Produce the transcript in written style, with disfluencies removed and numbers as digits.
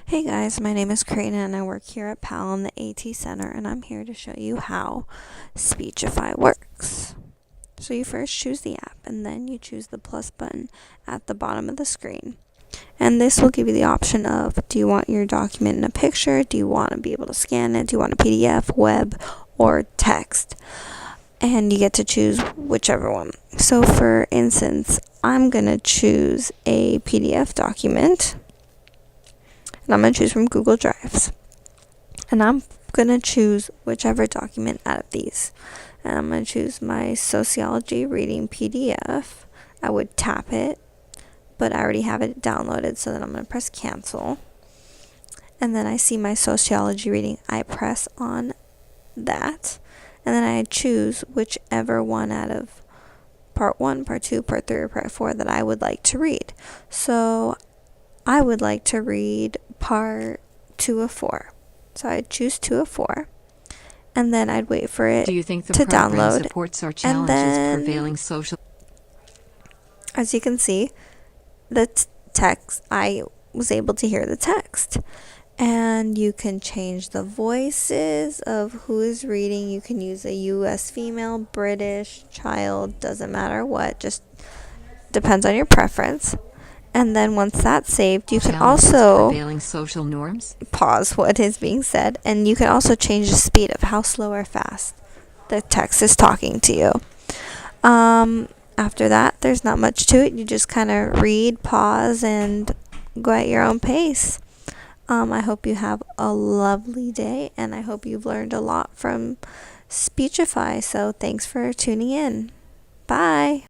Hey guys, my name is Karina and I work here at PAL in the AT Center, and I'm here to show you how Speechify works. So you first choose the app and then you choose the plus button at the bottom of the screen. And this will give you the option of, do you want your document in a picture? Do you want to be able to scan it? Do you want a PDF, web, or text? And you get to choose whichever one. So for instance, I'm going to choose a PDF document. And I'm going to choose from Google Drives. And I'm going to choose whichever document out of these. And I'm going to choose my sociology reading PDF. I would tap it, but I already have it downloaded, so then I'm going to press cancel. And then I see my sociology reading. I press on that. And then I choose whichever one out of part 1, part 2, part 3, or part 4 that I would like to read. So I would like to read part 2 of 4. So I'd choose 2 of 4. And then I'd wait for it Do you think the to program download. supports our And challenges then, prevailing social? as you can see, the text, I was able to hear the text. And you can change the voices of who is reading. You can use a US female, British, child, doesn't matter what, just depends on your preference. And then once that's saved, you can also prevailing social norms. Pause what is being said, and you can also change the speed of how slow or fast the text is talking to you. After that, there's not much to it. You just kind of read, pause, and go at your own pace. I hope you have a lovely day, and I hope you've learned a lot from Speechify. So thanks for tuning in. Bye.